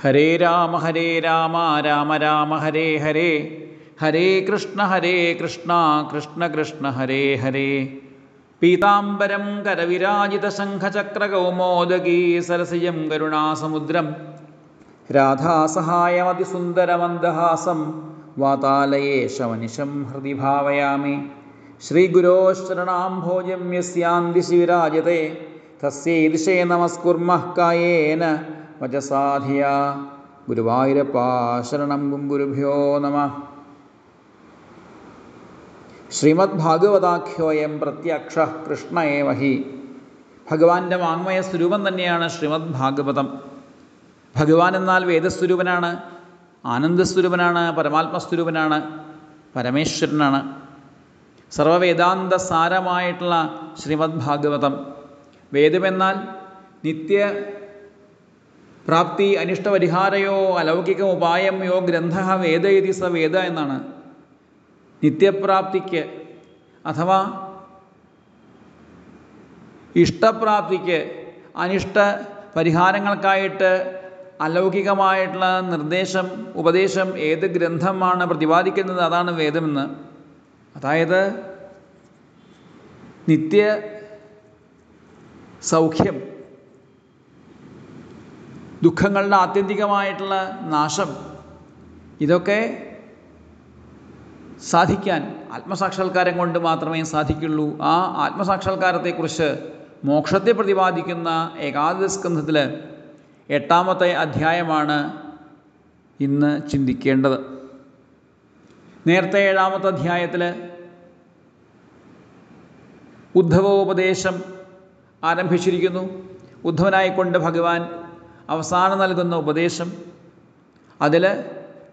ഹരേ രാമ രാമ രാമ ഹരേ ഹരേ, ഹരേ കൃഷ്ണ കൃഷ്ണ കൃഷ്ണ ഹരേ ഹരേ. പീതാംബരം കരവിരാജിത ശംഖചക്രകൗമോദകീ സരസിജം കരുണാസമുദ്രം രാധാസഹായമതിസുന്ദരമന്ദഹാസം വാതാലയേശമനിശം ഹൃദി ഭാവയാമി. ശ്രീഗുരോശരണാംഭോജം യസ്യാന്തിശി വിരാജത്തെ തസ്യൈ നമസ്കുർമഃ കായേന വചസാധിയാ. ഗുരുവായൂരപ്പാ ശരണം. ഗുരുഭ്യോ നമഃ. ശ്രീമദ്ഭാഗവതാഖ്യോയം പ്രത്യക്ഷ കൃഷ്ണ ഏവ ഹി. ഭഗവാന്റെ വാങ്മയ സ്വരൂപം തന്നെയാണ് ശ്രീമദ് ഭാഗവതം. ഭഗവാൻ എന്നാൽ വേദസ്വരൂപനാണ്, ആനന്ദസ്വരൂപനാണ്, പരമാത്മസ്വരൂപനാണ്, പരമേശ്വരനാണ്. സർവവേദാന്ത സാരമായിട്ടുള്ള ശ്രീമദ് ഭാഗവതം. വേദമെന്നാൽ നിത്യ പ്രാപ്തി അനിഷ്ടപരിഹാരയോ അലൗകിക ഉപായം യോ ഗ്രന്ഥ വേദ ഇതി സ വേദ എന്നാണ്. നിത്യപ്രാപ്തിക്ക് അഥവാ ഇഷ്ടപ്രാപ്തിക്ക് അനിഷ്ട പരിഹാരങ്ങൾക്കായിട്ട് അലൗകികമായിട്ടുള്ള നിർദ്ദേശം ഉപദേശം ഏത് ഗ്രന്ഥമാണ് പ്രതിപാദിക്കുന്നത് അതാണ് വേദമെന്ന്. അതായത് നിത്യ സൗഖ്യം, ദുഃഖങ്ങളുടെ ആത്യന്തികമായിട്ടുള്ള നാശം, ഇതൊക്കെ സാധിക്കാൻ ആത്മസാക്ഷാത്കാരം കൊണ്ട് മാത്രമേ സാധിക്കുള്ളൂ. ആ ആത്മസാക്ഷാത്കാരത്തെക്കുറിച്ച് മോക്ഷത്തെ പ്രതിപാദിക്കുന്ന ഏകാദശ സ്കന്ധത്തിൽ 8ാമത്തെ അധ്യായമാണ് ഇന്ന് ചിന്തിക്കേണ്ടത്. നേരത്തെ 7ാമത്തെ അധ്യായത്തിൽ ഉദ്ധവോപദേശം ആരംഭിച്ചിരിക്കുന്നു. ഉദ്ധവനായിക്കൊണ്ട് ഭഗവാൻ അവസാനം നൽകുന്ന ഉപദേശം, അതിൽ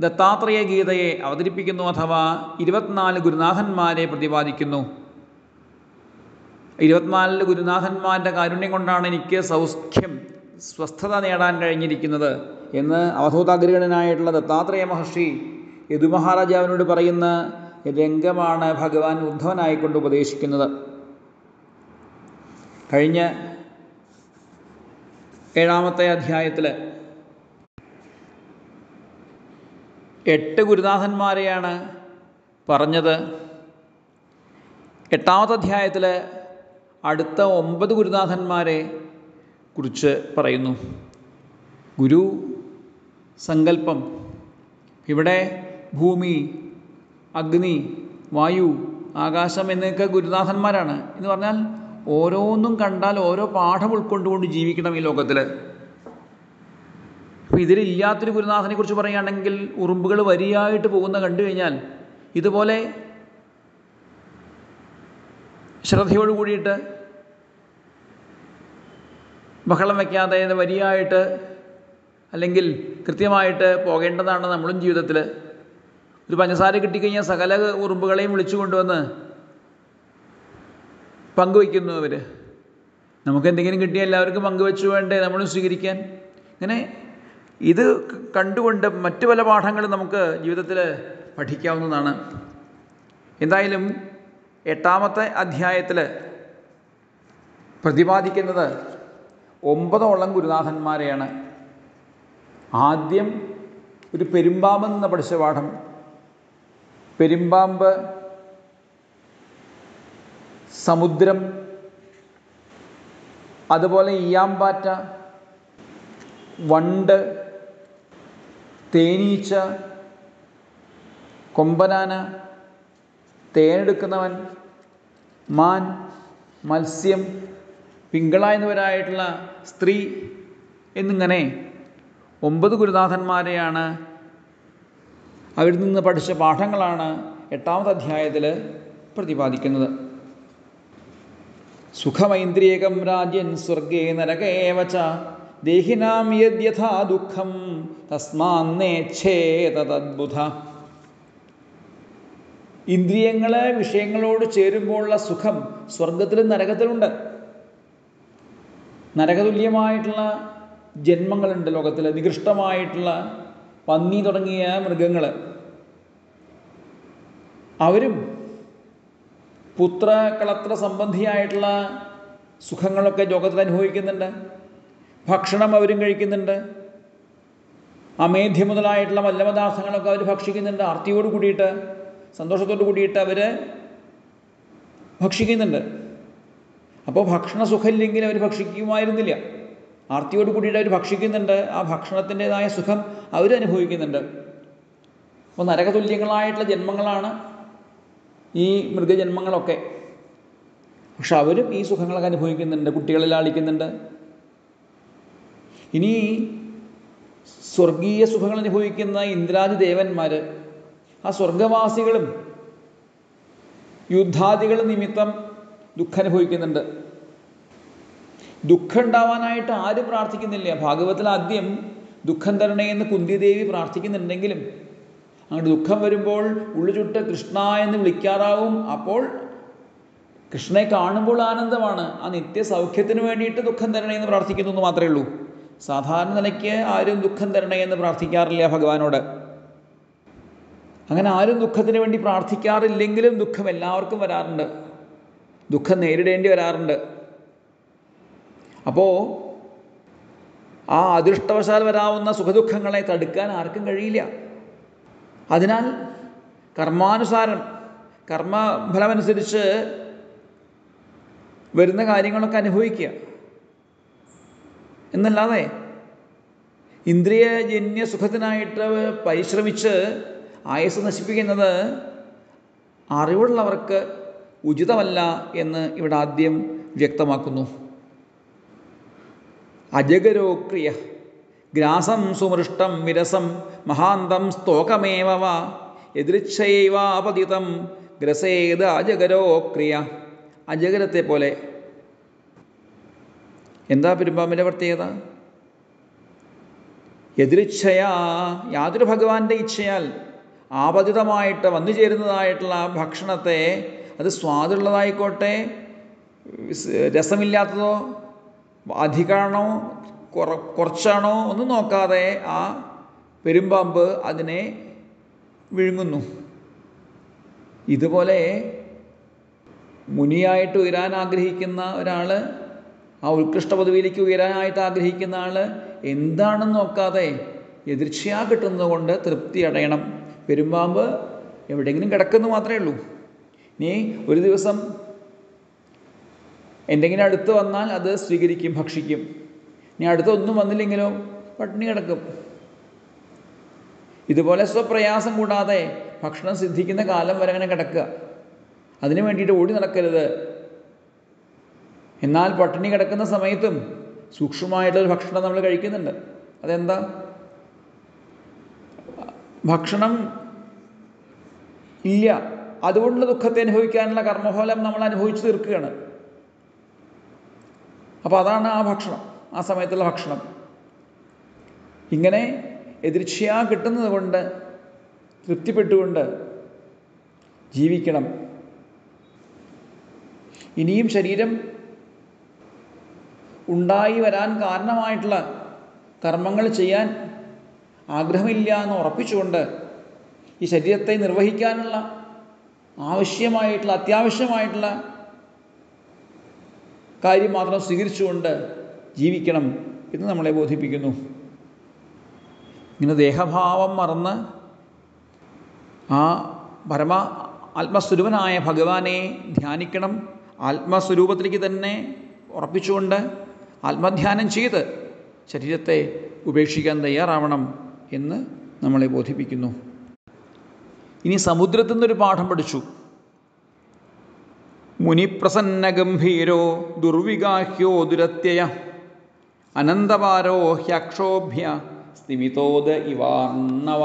ദത്താത്രേയ ഗീതയെ അവതരിപ്പിക്കുന്നു, അഥവാ 24 ഗുരുനാഥന്മാരെ പ്രതിപാദിക്കുന്നു. 24 ഗുരുനാഥന്മാരുടെ കാരുണ്യം കൊണ്ടാണ് എനിക്ക് സൗഖ്യം, സ്വസ്ഥത നേടാൻ കഴിഞ്ഞിരിക്കുന്നത് എന്ന് അവധൂതാഗ്രഹനായിട്ടുള്ള ദത്താത്രേയ മഹർഷി യദുമഹാരാജാവിനോട് പറയുന്ന രംഗമാണ് ഭഗവാൻ ഉദ്ധവനായിക്കൊണ്ട് ഉപദേശിക്കുന്നത്. കഴിഞ്ഞ 7ാമത്തെ അധ്യായത്തിൽ 8 ഗുരുനാഥന്മാരെയാണ് പറഞ്ഞത്. 8ാമത്തെ അധ്യായത്തിൽ അടുത്ത 9 ഗുരുനാഥന്മാരെ കുറിച്ച് പറയുന്നു. ഗുരു സങ്കല്പം, ഇവിടെ ഭൂമി, അഗ്നി, വായു, ആകാശം എന്നൊക്കെ ഗുരുനാഥന്മാരാണ്. എന്ന് പറഞ്ഞാൽ ഓരോന്നും കണ്ടാൽ ഓരോ പാഠം ഉൾക്കൊണ്ടുകൊണ്ട് ജീവിക്കണം ഈ ലോകത്തിൽ. അപ്പോൾ ഇതിലില്ലാത്തൊരു ഗുരുനാഥനെ കുറിച്ച് പറയുകയാണെങ്കിൽ ഉറുമ്പുകൾ വരിയായിട്ട് പോകുന്ന കണ്ടു കഴിഞ്ഞാൽ ഇതുപോലെ ശ്രദ്ധയോട് കൂടിയിട്ട് ബഹളം വയ്ക്കാതെ വരിയായിട്ട് അല്ലെങ്കിൽ കൃത്യമായിട്ട് പോകേണ്ടതാണ് നമ്മളും ജീവിതത്തിൽ. ഒരു പഞ്ചസാര കിട്ടിക്കഴിഞ്ഞാൽ സകല ഉറുമ്പുകളെയും വിളിച്ചു കൊണ്ടുവന്ന് പങ്കുവയ്ക്കുന്നു അവർ. നമുക്ക് എന്തെങ്കിലും കിട്ടിയാൽ എല്ലാവർക്കും പങ്കുവെച്ചു വേണ്ടേ നമ്മളും സ്വീകരിക്കാൻ? ഇങ്ങനെ ഇത് കണ്ടുകൊണ്ട് മറ്റു പല പാഠങ്ങളും നമുക്ക് ജീവിതത്തിൽ പഠിക്കാവുന്നതാണ്. എന്തായാലും 8ാമത്തെ അധ്യായത്തിൽ പ്രതിപാദിക്കുന്നത് 9 ഗുരുനാഥന്മാരെയാണ്. ആദ്യം ഒരു പെരുമ്പാമ്പെന്ന് പഠിച്ച പാഠം. പെരുമ്പാമ്പ്, സമുദ്രം, അതുപോലെ ഈയാമ്പാറ്റ, വണ്ട്, തേനീച്ച, കൊമ്പനാന, തേനെടുക്കുന്നവൻ, മാൻ, മത്സ്യം, പിങ്കള എന്നിവരായിട്ടുള്ള സ്ത്രീ എന്നിങ്ങനെ 9 ഗുരുനാഥന്മാരെയാണ്, അവരിൽ നിന്ന് പഠിച്ച പാഠങ്ങളാണ് 8ാമത്തെ അധ്യായത്തിൽ പ്രതിപാദിക്കുന്നത്. സുഖമൈന്ദ്രിയകം രാജ്യൻ സ്വർഗേ നരകേവച ദേഹിനാം യദ്യഥാ ദുഃഖം തസ്മാന്നേച്ഛേതദ്ബുധ. ഇന്ദ്രിയങ്ങളെ വിഷയങ്ങളോട് ചേരുമ്പോഴുള്ള സുഖം സ്വർഗത്തിലും നരകത്തിലുണ്ട്. നരകതുല്യമായിട്ടുള്ള ജന്മങ്ങളുണ്ട് ലോകത്തിൽ. നികൃഷ്ടമായിട്ടുള്ള പന്നി തുടങ്ങിയ മൃഗങ്ങൾ, അവരും പുത്ര കളത്ര സംബന്ധിയായിട്ടുള്ള സുഖങ്ങളൊക്കെ ലോകത്തിൽ അനുഭവിക്കുന്നുണ്ട്. ഭക്ഷണം അവരും കഴിക്കുന്നുണ്ട്. അമേധ്യം മുതലായിട്ടുള്ള മല്ലപദാർത്ഥങ്ങളൊക്കെ അവർ ഭക്ഷിക്കുന്നുണ്ട്. ആർത്തിയോട് കൂടിയിട്ട്, സന്തോഷത്തോട് കൂടിയിട്ട് അവർ ഭക്ഷിക്കുന്നുണ്ട്. അപ്പോൾ ഭക്ഷണസുഖമില്ലെങ്കിൽ അവർ ഭക്ഷിക്കുമായിരുന്നില്ല. ആർത്തിയോട് കൂടിയിട്ട് അവർ ഭക്ഷിക്കുന്നുണ്ട്. ആ ഭക്ഷണത്തിൻ്റെതായ സുഖം അവരനുഭവിക്കുന്നുണ്ട്. അപ്പോൾ നരകതുല്യങ്ങളായിട്ടുള്ള ജന്മങ്ങളാണ് ഈ മൃഗജന്മങ്ങളൊക്കെ. പക്ഷെ അവരും ഈ സുഖങ്ങളൊക്കെ അനുഭവിക്കുന്നുണ്ട്, കുട്ടികളെ ലാളിക്കുന്നുണ്ട്. ഇനി സ്വർഗീയ സുഖങ്ങൾ അനുഭവിക്കുന്ന ഇന്ദ്രാദി ദേവന്മാർ, ആ സ്വർഗവാസികളും യുദ്ധാദികൾ നിമിത്തം ദുഃഖം അനുഭവിക്കുന്നുണ്ട്. ദുഃഖം ഉണ്ടാവാനായിട്ട് ആരും പ്രാർത്ഥിക്കുന്നില്ല. ഭാഗവതത്തിൽ ആദ്യം ദുഃഖം തരണേന്ന് കുന്തിദേവി പ്രാർത്ഥിക്കുന്നുണ്ടെങ്കിലും അങ്ങോട്ട് ദുഃഖം വരുമ്പോൾ ഉള്ളു ചുട്ട് കൃഷ്ണ എന്ന് വിളിക്കാറാവും. അപ്പോൾ കൃഷ്ണനെ കാണുമ്പോൾ ആനന്ദമാണ്. ആ നിത്യസൗഖ്യത്തിന് വേണ്ടിയിട്ട് ദുഃഖം തരണേ എന്ന് പ്രാർത്ഥിക്കുന്നു എന്ന് മാത്രമേ ഉള്ളൂ. സാധാരണ നിലയ്ക്ക് ആരും ദുഃഖം തരണേ എന്ന് പ്രാർത്ഥിക്കാറില്ല ഭഗവാനോട്. അങ്ങനെ ആരും ദുഃഖത്തിന് വേണ്ടി പ്രാർത്ഥിക്കാറില്ലെങ്കിലും ദുഃഖം എല്ലാവർക്കും വരാറുണ്ട്, ദുഃഖം നേരിടേണ്ടി വരാറുണ്ട്. അപ്പോൾ ആ അദൃഷ്ടവശാൽ വരാവുന്ന സുഖദുഃഖങ്ങളെ തടുക്കാൻ ആർക്കും കഴിയില്ല. അതിനാൽ കർമാനുസാരം, കർമ്മഫലമനുസരിച്ച് വരുന്ന കാര്യങ്ങളൊക്കെ അനുഭവിക്കുക എന്നല്ലാതെ ഇന്ദ്രിയജന്യ സുഖത്തിനായിട്ട് പരിശ്രമിച്ച് ആയുസ് നശിപ്പിക്കുന്നത് അറിവുള്ളവർക്ക് ഉചിതമല്ല എന്ന് ഇവിടെ ആദ്യം വ്യക്തമാക്കുന്നു. അജഗരോക്രിയ ഗ്രാസം സുമൃഷ്ടം വിരസം മഹാന്തം സ്തോകമേവ യദൃച്ഛൈവാപതിതം ഗ്രസേത് അജഗരോക്രിയ. അജഗരത്തെ പോലെ. എന്താ പെരുമ്പാമ്പിൻ്റെ പ്രത്യേകത? യദൃച്ഛയാ, യാതൊരു ഭഗവാന്റെ ഇച്ഛയാൽ ആപതിതമായിട്ട് വന്നു ചേരുന്നതായിട്ടുള്ള ഭക്ഷണത്തെ, അത് സ്വാദുള്ളതായിക്കോട്ടെ രസമില്ലാത്തതോ അധികമാണോ കുറച്ചാണോ ഒന്നും നോക്കാതെ ആ പെരുമ്പാമ്പ് അതിനെ വിഴുങ്ങുന്നു. ഇതുപോലെ മുനിയായിട്ട് ഉയരാൻ ആഗ്രഹിക്കുന്ന ഒരാൾ, ആ ഉത്കൃഷ്ട പദവിയിലേക്ക് ഉയരാനായിട്ട് ആഗ്രഹിക്കുന്ന ആൾ എന്താണെന്ന് നോക്കാതെ എതിർച്ചയാ കിട്ടുന്നത് കൊണ്ട് തൃപ്തി അടയണം. പെരുമ്പാമ്പ് എവിടെയെങ്കിലും കിടക്കുന്നു മാത്രമേ ഉള്ളൂ. ഇനി ഒരു ദിവസം എന്തെങ്കിലും അടുത്ത് വന്നാൽ അത് സ്വീകരിക്കും, ഭക്ഷിക്കും. ഇനി അടുത്തൊന്നും വന്നില്ലെങ്കിലോ പട്ടിണി കിടക്കും. ഇതുപോലെ സ്വപ്രയാസം കൂടാതെ ഭക്ഷണം സിദ്ധിക്കുന്ന കാലം വരെ അങ്ങനെ കിടക്കുക. അതിനു വേണ്ടിയിട്ട് ഓടി നടക്കരുത്. എന്നാൽ പട്ടിണി കിടക്കുന്ന സമയത്തും സൂക്ഷ്മമായിട്ടൊരു ഭക്ഷണം നമ്മൾ കഴിക്കുന്നുണ്ട്. അതെന്താ? ഭക്ഷണം ഇല്ല, അതുകൊണ്ടുള്ള ദുഃഖത്തെ അനുഭവിക്കാനുള്ള കർമ്മഫലം നമ്മൾ അനുഭവിച്ചു തീർക്കുകയാണ്. അപ്പോൾ അതാണ് ആ ഭക്ഷണം, ആ സമയത്തുള്ള ഭക്ഷണം. ഇങ്ങനെ എതിർച്ചയാ കിട്ടുന്നത് കൊണ്ട് തൃപ്തിപ്പെട്ടുകൊണ്ട് ജീവിക്കണം. ഇനിയും ശരീരം ഉണ്ടായി വരാൻ കാരണമായിട്ടുള്ള കർമ്മങ്ങൾ ചെയ്യാൻ ആഗ്രഹമില്ല എന്ന് ഉറപ്പിച്ചുകൊണ്ട് ഈ ശരീരത്തെ നിർവഹിക്കാനുള്ള ആവശ്യമായിട്ടുള്ള, അത്യാവശ്യമായിട്ടുള്ള കാര്യം മാത്രം സ്വീകരിച്ചുകൊണ്ട് ജീവിക്കണം എന്ന് നമ്മളെ ബോധിപ്പിക്കുന്നു. ഇങ്ങനെ ദേഹഭാവം മറന്ന് ആ പരമ ആത്മസ്വരൂപനായ ഭഗവാനെ ധ്യാനിക്കണം. ആത്മസ്വരൂപത്തിലേക്ക് തന്നെ ഉറപ്പിച്ചുകൊണ്ട് ആത്മധ്യാനം ചെയ്ത് ശരീരത്തെ ഉപേക്ഷിക്കാൻ തയ്യാറാവണം എന്ന് നമ്മളെ ബോധിപ്പിക്കുന്നു. ഇനി സമുദ്രത്തിൽ നിന്നൊരു പാഠം പഠിച്ചു. മുനിപ്രസന്ന ഗംഭീരോ ദുർവിഗാഹ്യോ ദുരത്യയ അനന്തപാരോ ഹ്യക്ഷോഭ്യ സ്ഥിമിതോദ ഇവാർണവ.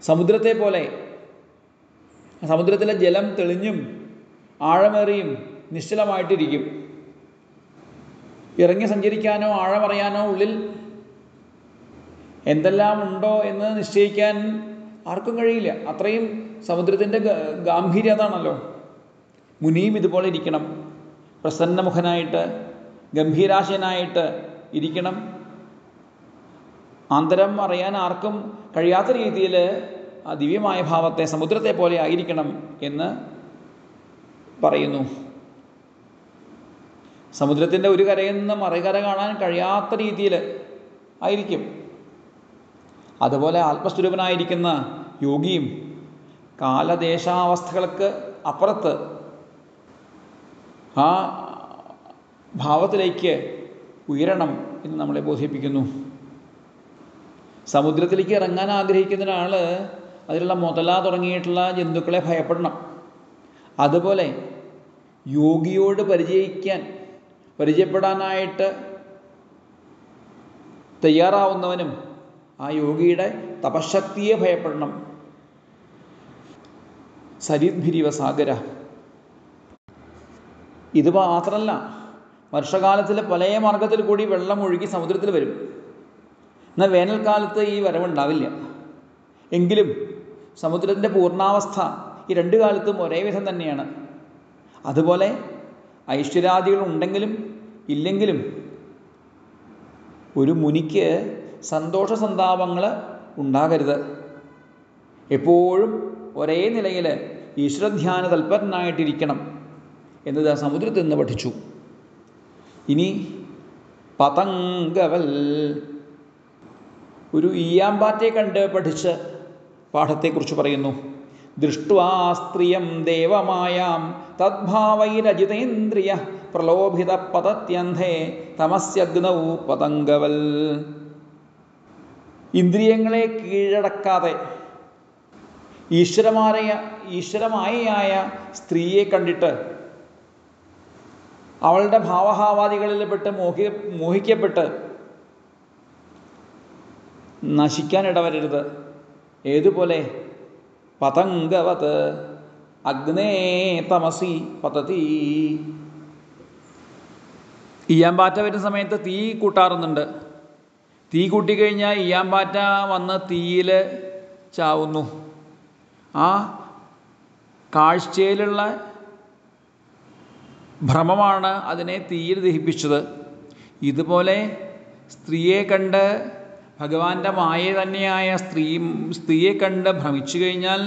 സമുദ്രത്തെ പോലെ, സമുദ്രത്തിലെ ജലം തെളിഞ്ഞും ആഴമേറിയും നിശ്ചലമായിട്ടിരിക്കും. ഇറങ്ങി സഞ്ചരിക്കാനോ ആഴമറിയാനോ ഉള്ളിൽ എന്തെല്ലാം ഉണ്ടോ എന്ന് നിശ്ചയിക്കാൻ ആർക്കും കഴിയില്ല. അത്രയും സമുദ്രത്തിൻ്റെ ഗാംഭീര്യം അതാണല്ലോ. മുനിയും ഇതുപോലെ ഇരിക്കണം, പ്രസന്നമുഖനായിട്ട് ഗംഭീരാശനായിട്ട് ഇരിക്കണം. ആന്തരം അറിയാൻ ആർക്കും കഴിയാത്ത രീതിയിൽ ആ ദിവ്യമായ ഭാവത്തെ സമുദ്രത്തെ പോലെ ആയിരിക്കണം എന്ന് പറയുന്നു. സമുദ്രത്തിൻ്റെ ഒരു കരയിൽ നിന്ന് മറുകര കാണാൻ കഴിയാത്ത രീതിയിൽ ആയിരിക്കും. അതുപോലെ ആത്മസ്വരൂപനായിരിക്കുന്ന യോഗിയും കാലദേശാവസ്ഥകൾക്ക് അപ്പുറത്ത് ആ ഭാവത്തിലേക്ക് ഉയരണം എന്ന് നമ്മളെ ബോധിപ്പിക്കുന്നു. സമുദ്രത്തിലേക്ക് ഇറങ്ങാൻ ആഗ്രഹിക്കുന്ന ഒരാൾ അതിലുള്ള മുതല തുടങ്ങിയിട്ടുള്ള ജന്തുക്കളെ ഭയപ്പെടണം. അതുപോലെ യോഗിയോട് പരിചയപ്പെടാനായിട്ട് തയ്യാറാവുന്നവനും ആ യോഗിയുടെ തപശക്തിയെ ഭയപ്പെടണം. സരിദ്ഭിരിവ സാഗര. ഇത് മാത്രമല്ല, വർഷകാലത്തിൽ പല മാർഗത്തിൽ കൂടി വെള്ളം ഒഴുകി സമുദ്രത്തിൽ വരും. എന്നാൽ വേനൽക്കാലത്ത് ഈ വരവുണ്ടാവില്ല. എങ്കിലും സമുദ്രത്തിൻ്റെ പൂർണ്ണാവസ്ഥ ഈ രണ്ട് കാലത്തും ഒരേ വിധം തന്നെയാണ്. അതുപോലെ ഐശ്വര്യാദികൾ ഉണ്ടെങ്കിലും ഇല്ലെങ്കിലും ഒരു മുനിക്ക് സന്തോഷ സന്താപങ്ങൾ ഉണ്ടാകരുത്. എപ്പോഴും ഒരേ നിലയിൽ ഈശ്വരധ്യാന തൽപരനായിട്ടിരിക്കണം എന്നത് സമുദ്രത്തിൽ നിന്ന് പഠിച്ചു. ഇനി പതംഗവൽ, ഒരു ഈയാമ്പാറ്റയെ കണ്ട് പഠിച്ച് പാഠത്തെക്കുറിച്ച് പറയുന്നു. ദൃഷ്ട്വാ സ്ത്രിയം ദേവമായാം തദ്ഭാവൈരജിതേന്ദ്രിയ പ്രലോഭിത പതത്യന്ധേ തമസ്യഗ്നൗ പതംഗവൽ. ഇന്ദ്രിയങ്ങളെ കീഴടക്കാതെ ഈശ്വരമായയായ സ്ത്രീയെ കണ്ടിട്ട് അവളുടെ ഭാവഹാവാദികളിൽപ്പെട്ട് മോഹിക്കപ്പെട്ട് നശിക്കാനിടവരരുത്. ഏതുപോലെ പതംഗവത് അഗ്നേ തമസി പതതി. ഈയാമ്പാറ്റ വരുന്ന സമയത്ത് തീ കൂട്ടാറുന്നുണ്ട്. തീ കൂട്ടിക്കഴിഞ്ഞാൽ ഈയാമ്പാറ്റ വന്ന് തീയിൽ ചാവുന്നു. ആ കാഴ്ചയിലുള്ള ഭ്രമമാണ് അതിനെ തീയിൽ ദഹിപ്പിച്ചത്. ഇതുപോലെ സ്ത്രീയെ കണ്ട്, ഭഗവാന്റെ മായ തന്നെയായ സ്ത്രീയെ കണ്ട് ഭ്രമിച്ചു കഴിഞ്ഞാൽ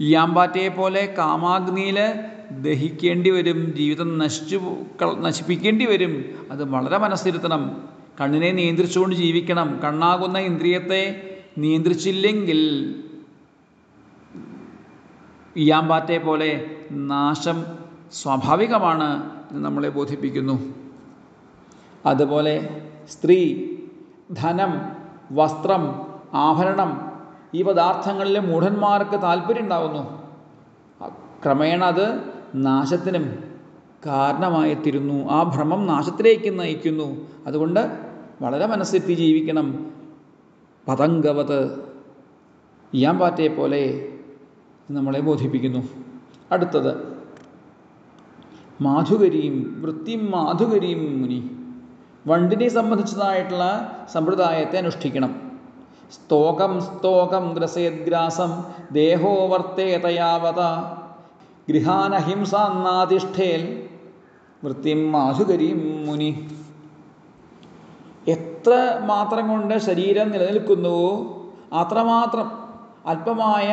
ഈയാമ്പാറ്റയെ പോലെ കാമാഗ്നിയിൽ ദഹിക്കേണ്ടി വരും, ജീവിതം നശിപ്പിക്കേണ്ടി വരും. അത് വളരെ മനസ്സിരുത്തണം. കണ്ണിനെ നിയന്ത്രിച്ചുകൊണ്ട് ജീവിക്കണം. കണ്ണാകുന്ന ഇന്ദ്രിയത്തെ നിയന്ത്രിച്ചില്ലെങ്കിൽ ഈയാമ്പാറ്റയെ പോലെ നാശം സ്വാഭാവികമാണ് എന്ന് നമ്മളെ ബോധിപ്പിക്കുന്നു. അതുപോലെ സ്ത്രീ, ധനം, വസ്ത്രം, ആഭരണം ഈ പദാർത്ഥങ്ങളിൽ മൂഢന്മാർക്ക് താല്പര്യം ഉണ്ടാകുന്നു. ക്രമേണ അത് നാശത്തിനും കാരണമായിത്തീരുന്നു. ആ ഭ്രമം നാശത്തിലേക്ക് നയിക്കുന്നു. അതുകൊണ്ട് വളരെ മനസ്സിരുത്തി ജീവിക്കണം. പതംഗവത്, ഈയാമ്പാറ്റയെ പോലെ നമ്മളെ ബോധിപ്പിക്കുന്നു. അടുത്തത് മാധുകരിയും വൃത്തിയും മാധുകരിയും മുനി. വണ്ടിനെ സംബന്ധിച്ചതായിട്ടുള്ള സമ്പ്രദായത്തെ അനുഷ്ഠിക്കണം. സ്തോകം ഗ്രസേദ്ഗ്രാസം ദേഹോ വർത്തേതയാവത ഗൃഹാനഹിംസാന്നാതിഷ്ഠേൽ വൃത്തിയും മാധുകരിയും മുനി. എത്ര മാത്രം കൊണ്ട് ശരീരം നിലനിൽക്കുന്നുവോ അത്രമാത്രം അല്പമായ